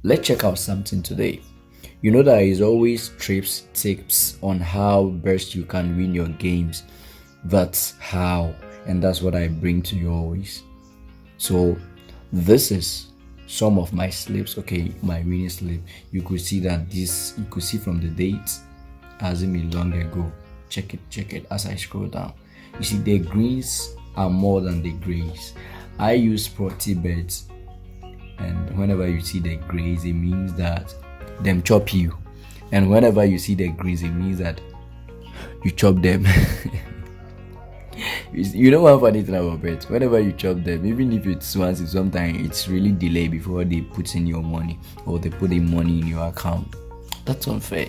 let's check out something today. You know there is always tips on how best you can win your games. That's how, and that's what I bring to you always. So this is some of my slips. Okay, my winning slip. You could see that this. You could see from the date, as in me long ago. Check it. As I scroll down, you see the greens are more than the grays. I use sporty bets, and whenever you see the grays, it means that them chop you, and whenever you see the greens, it means that you chop them. You know one funny thing about bets? Whenever you chop them, even if it's once, sometimes it's really delayed before they put in your money or they put in money in your account. That's unfair.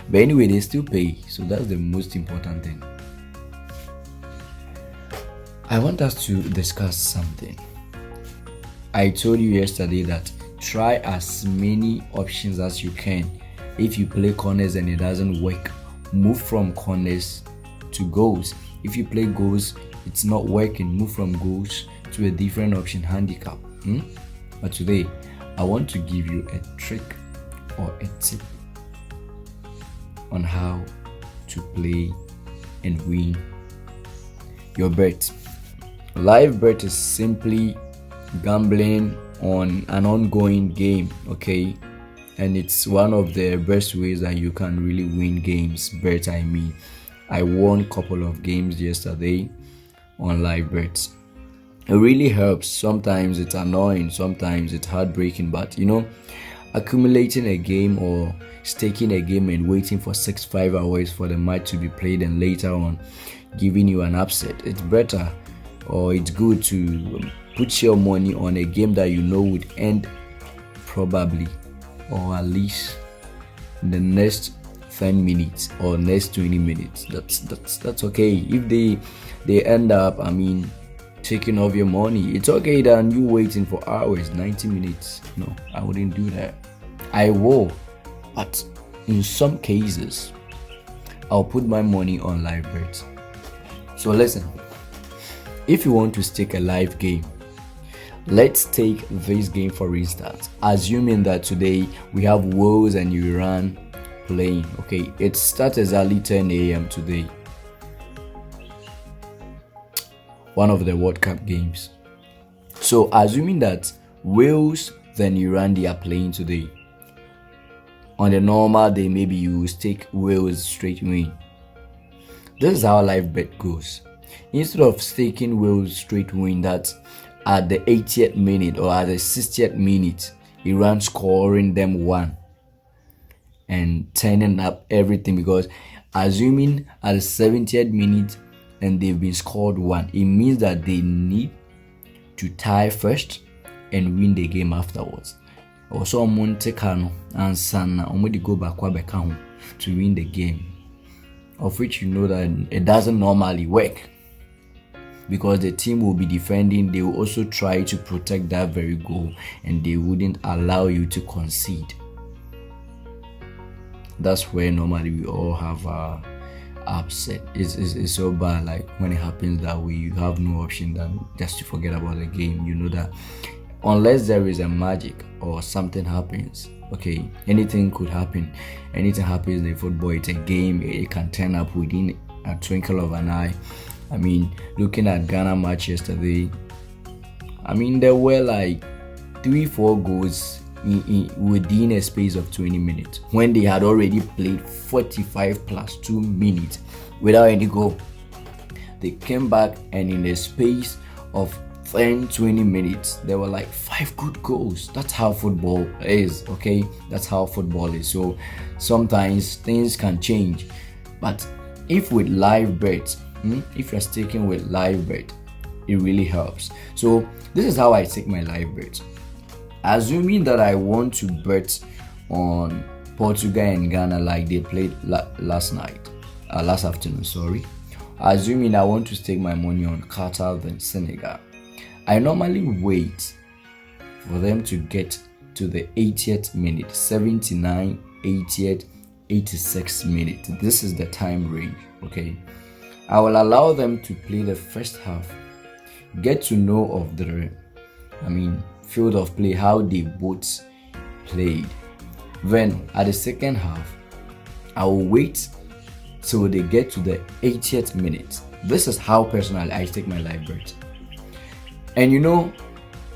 But anyway, they still pay, so that's the most important thing. I want us to discuss something. I told you yesterday that try as many options as you can. If you play corners and it doesn't work, move from corners to goals. If you play goals, it's not working, move from goals to a different option, handicap. But today, I want to give you a trick or a tip on how to play and win your bet. Live bet is simply gambling on an ongoing game, okay? And it's one of the best ways that you can really win games. Bet, I won a couple of games yesterday on live bets. It really helps. Sometimes it's annoying, sometimes it's heartbreaking, but accumulating a game or staking a game and waiting for 5 hours for the match to be played and later on giving you an upset, it's better, or it's good to put your money on a game that you know would end probably, or at least in the next 10 minutes or next 20 minutes. That's okay. If they end up taking off your money, it's okay than you waiting for hours, 90 minutes. No, I wouldn't do that. I will, but in some cases I'll put my money on live bets. So listen, if you want to stake a live game, let's take this game for instance. Assuming that today we have Wales and Iran playing. Okay, it starts exactly 10 a.m. today. One of the World Cup games. So assuming that Wales then Iran, they are playing today. On the normal day, maybe you will stake Wales straight win. This is how live bet goes. Instead of staking Wales straight win, that at the 80th minute or at the 60th minute, Iran scoring them one and turning up everything, because assuming at the 70th minute and they've been scored one, it means that they need to tie first and win the game afterwards. Also, Monte Carlo and Sana already go back to win the game, of which you know that it doesn't normally work, because the team will be defending. They will also try to protect that very goal, and they wouldn't allow you to concede. That's where normally we all have upset. It's so bad, like when it happens that way, you have no option than just to forget about the game. You know that unless there is a magic or something happens, okay, anything could happen. Anything happens in football, it's a game. It can turn up within a twinkle of an eye. Looking at Ghana match yesterday, there were like 3-4 goals within a space of 20 minutes when they had already played 45 plus 2 minutes without any goal. They came back, and in the space of 10-20 minutes there were like 5 good goals. That's how football is, okay? That's how football is. So sometimes things can change, but if with live bets, if you're sticking with live bet, it really helps. So this is how I take my live bet. Assuming that I want to bet on Portugal and Ghana like they played last afternoon, sorry. Assuming I want to stake my money on Qatar and Senegal, I normally wait for them to get to the 80th minute, 79, 80th, 86 minute. This is the time range, okay? I will allow them to play the first half, get to know of the field of play, how they both played. Then at the second half, I will wait till they get to the 80th minute. This is how personally I take my live bet. And you know,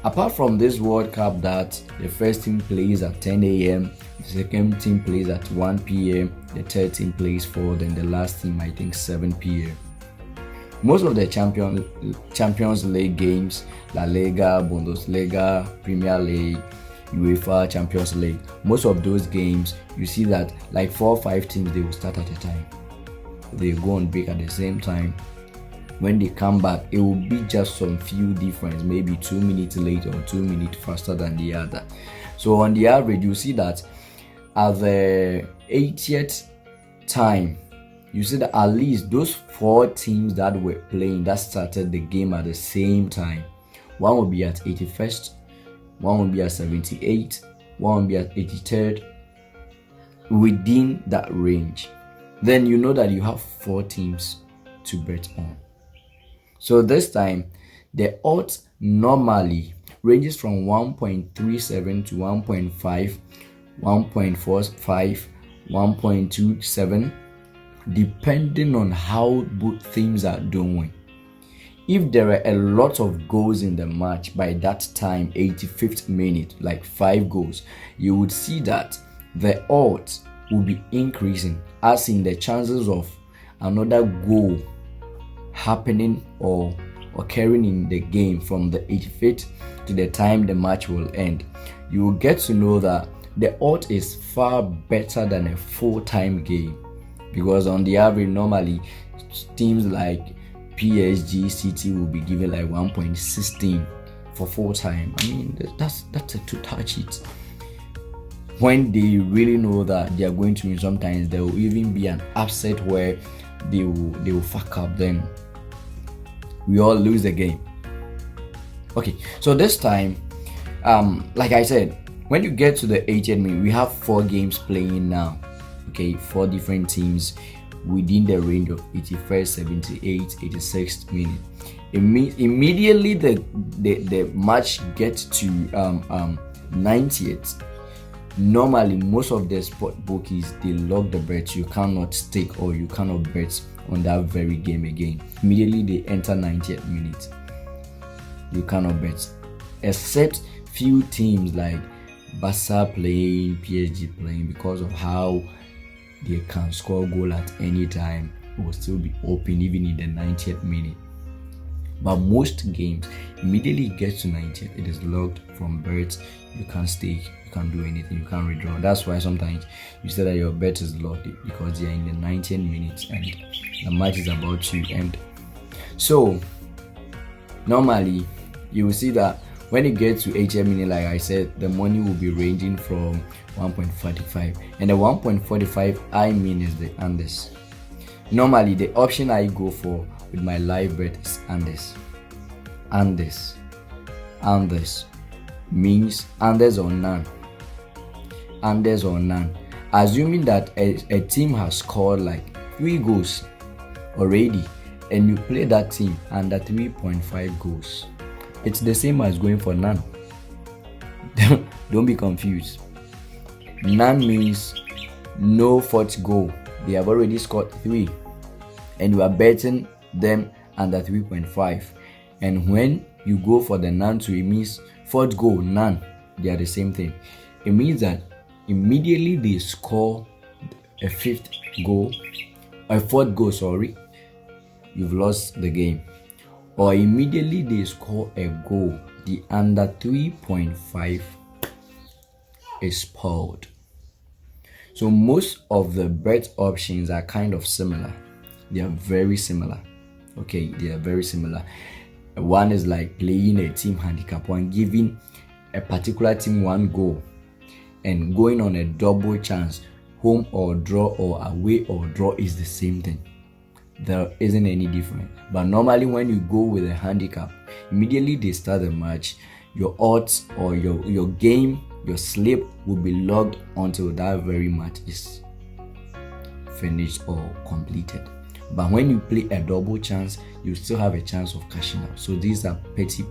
apart from this World Cup that the first team plays at 10 a.m., the second team plays at 1 p.m., the third team plays 4, then the last team I think 7 p.m. Most of the Champions League games, La Liga, Bundesliga, Premier League, UEFA Champions League, most of those games you see that like 4 or 5 teams, they will start at a time. They go on break at the same time. When they come back, it will be just some few difference, maybe 2 minutes late or 2 minutes faster than the other. So on the average, you see that at the 80th time, you see that at least those 4 teams that were playing, that started the game at the same time, one will be at 81st, one will be at 78th, one will be at 83rd, within that range. Then you know that you have 4 teams to bet on. So this time, the odds normally ranges from 1.37 to 1.5, 1.45, 1.27, depending on how both teams are doing. If there are a lot of goals in the match by that time, 85th minute, like 5 goals, you would see that the odds will be increasing, as in the chances of another goal happening or occurring in the game from the 85th to the time the match will end. You will get to know that the odds is far better than a full-time game, because on the average normally teams like PSG, City will be given like 1.16 for full-time. I mean, that's a total cheat. When they really know that they are going to win, sometimes there will even be an upset where they will fuck up, then we all lose the game. Okay, so this time, like I said, when you get to the 80th minute, we have 4 games playing now. Okay, 4 different teams within the range of 81st, 78th, 86th minute. Immediately the match gets to 90th. Normally, most of the sport bookies, they lock the bets. You cannot stake or you cannot bet on that very game again. Immediately they enter 90th minute, you cannot bet, except few teams like Barca playing, PSG playing, because of how they can score goal at any time. It will still be open even in the 90th minute. But most games, immediately it gets to 90th, it is locked from bets. You can't stake, you can't do anything, you can't withdraw. That's why sometimes you say that your bet is locked, because they are in the 90th minutes and the match is about to end. So normally you will see that when it gets to 80th minute, like I said, the money will be ranging from 1.45, and the 1.45 I mean is the unders. Normally the option I go for with my live bet is unders. Unders means unders or none. Unders or none. Assuming that a team has scored like 3 goals already, and you play that team under 3.5 goals, it's the same as going for none. Don't be confused. None means no fourth goal. They have already scored 3, and you are betting them under 3.5. And when you go for the none too, it means fourth goal, none. They are the same thing. It means that immediately they score a 5th goal, a 4th goal, sorry, you've lost the game. Or immediately they score a goal, the under 3.5 is spoiled. So most of the bet options are kind of similar. They are very similar. Okay, they are very similar. One is like playing a team handicap, one giving a particular team 1 goal and going on a double chance, home or draw or away or draw is the same thing. There isn't any difference. But normally when you go with a handicap, immediately they start the match, your odds or your game, your slip will be logged until that very match is finished or completed. But when you play a double chance, you still have a chance of cashing out. So these are petty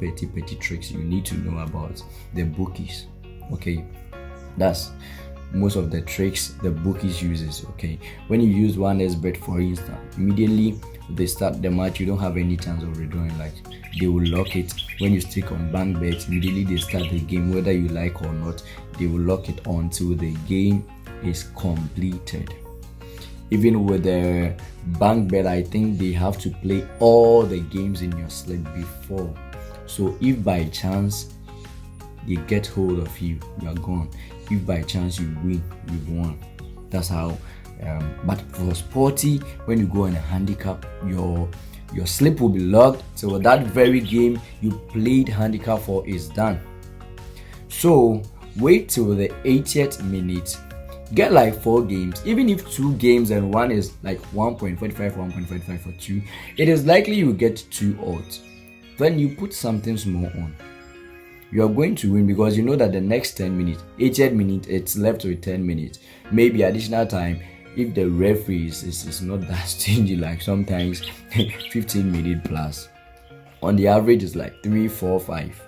tricks you need to know about the bookies. Okay, That's most of the tricks the bookies uses. Okay, when you use 1xbet for instance, immediately they start the match, you don't have any chance of redrawing. Like, they will lock it. When you stick on bank bet, immediately they start the game, whether you like or not, they will lock it until the game is completed. Even with the bank bet, I think they have to play all the games in your slate before. So if by chance they get hold of you, you are gone. If by chance you win, you've won. That's how. But for sporty, when you go on a handicap, your slip will be locked. So that very game you played handicap for is done. So wait till the 80th minute. Get like 4 games. Even if 2 games and one is like 1.45, 1.45 for 2, it is likely you get 2 odds. Then you put something small on. You are going to win because you know that the next 10 minutes, 80th minute, it's left with 10 minutes. Maybe additional time if the referee is not that stingy, like sometimes 15 minutes plus. On the average, it's like 3, 4, 5.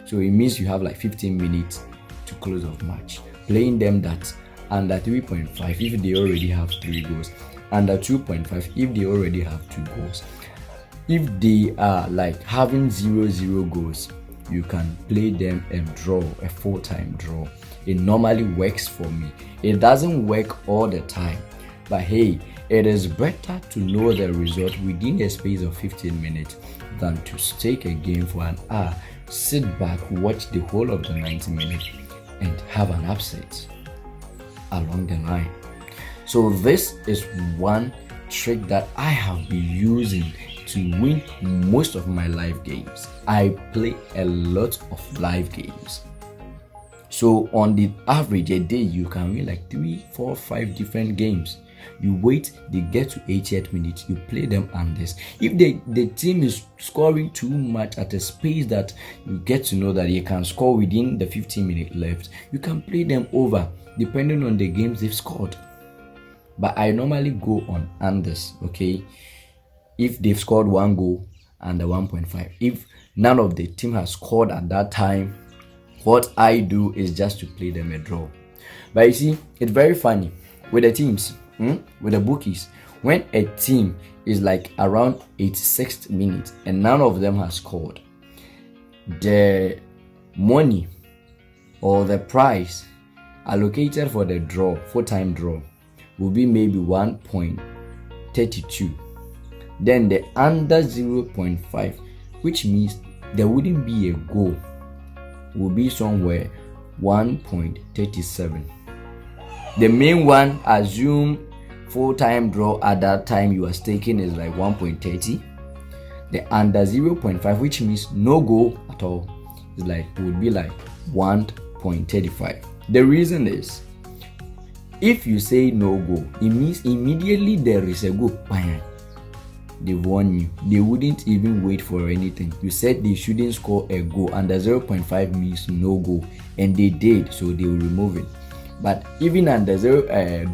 So it means you have like 15 minutes to close off match. Playing them that under 3.5 if they already have 3 goals, under 2.5 if they already have 2 goals. If they are like having 0-0 goals, you can play them and draw a full-time draw. It normally works for me. It doesn't work all the time, but hey, it is better to know the result within a space of 15 minutes than to stake a game for an hour, sit back, watch the whole of the 90 minutes and have an upset along the line. So this is one trick that I have been using to win most of my live games. I play a lot of live games. So on the average a day, you can win like 3, 4, 5 different games. You wait, they get to 80th minute, you play them and this. If the team is scoring too much at a space that you get to know that you can score within the 15 minutes left, you can play them over depending on the games they've scored. But I normally go on unders, okay? If they've scored 1 goal, under 1.5. If none of the team has scored at that time, what I do is just to play them a draw. But you see, it's very funny with the teams, with the bookies. When a team is like around 86th minute and none of them has scored, the money or the price allocated for the draw, full-time draw, will be maybe 1.32. Then the under 0.5, which means there wouldn't be a goal, will be somewhere 1.37. The main one, assume full-time draw at that time you are staking, is like 1.30. The under 0.5, which means no goal at all, is like, would be like 1.35. The reason is, if you say no goal, it means immediately there is a goal. Bang, they've won you. They wouldn't even wait for anything. You said they shouldn't score a goal. Under 0.5 means no goal, and they did, so they will remove it. But even under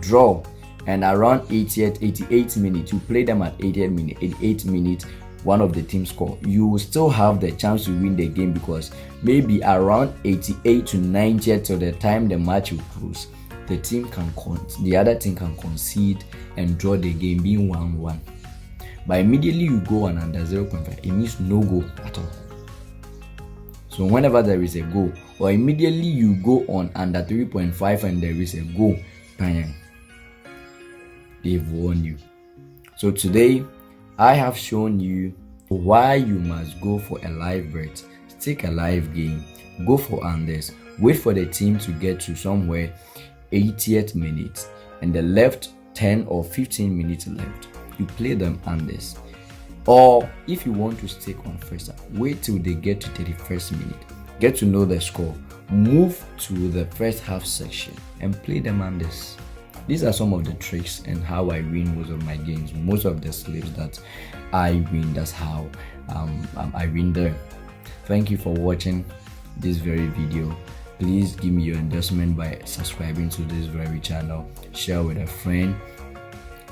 draw and around 88 minutes, you play them at 88 minutes, one of the teams score, you will still have the chance to win the game, because maybe around 88 to 90 to the time the match will close, the other team can concede and draw the game, being 1-1. But immediately you go on under 0.5, it means no goal at all. So whenever there is a goal, or immediately you go on under 3.5 and there is a goal, bang, they've won you. So today I have shown you why you must go for a live bet, take a live game, go for unders, wait for the team to get to somewhere 80th minute, and the left 10 or 15 minutes left, you play them unders. Or if you want to stick on first half, wait till they get to 31st minute, get to know the score, move to the first half section and play them unders. These are some of the tricks and how I win most of my games. Most of the slaves that I win, that's how I win them. Thank you for watching this very video. Please give me your endorsement by subscribing to this very channel, share with a friend,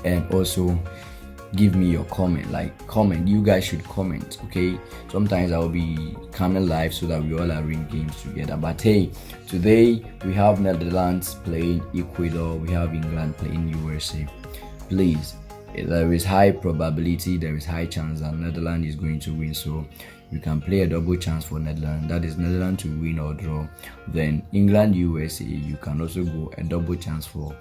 and also give me your comment. Like, comment. You guys should comment, okay? Sometimes I'll be coming live so that we all arrange games together. But hey, today we have Netherlands playing Ecuador, we have England playing USA. Please, there is high probability, there is high chance that Netherlands is going to win, so you can play a double chance for Netherlands, that is Netherlands to win or draw. Then England USA, you can also go a double chance for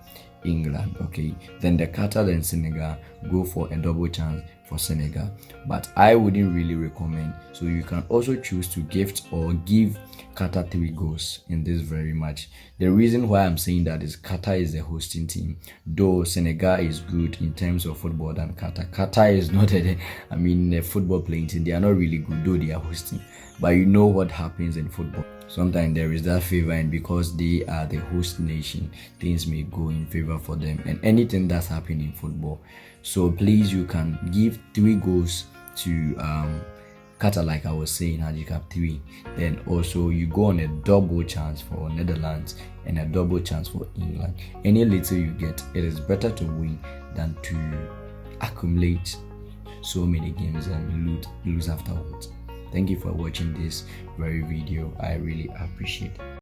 England, okay? Then the Qatar and Senegal, go for a double chance for Senegal, but I wouldn't really recommend. So you can also choose to gift or give Qatar 3 goals in this very match. The reason why I'm saying that is Qatar is the hosting team, though Senegal is good in terms of football than Qatar. Qatar is not a football playing team. They are not really good, though they are hosting. But you know what happens in football, sometimes there is that favor, and because they are the host nation, things may go in favor for them, and anything that's happening in football. So please, you can give 3 goals to Qatar, like I was saying, handicap 3. Then also you go on a double chance for Netherlands and a double chance for England. Any little you get, it is better to win than to accumulate so many games and lose afterwards. Thank you for watching this very video. I really appreciate it.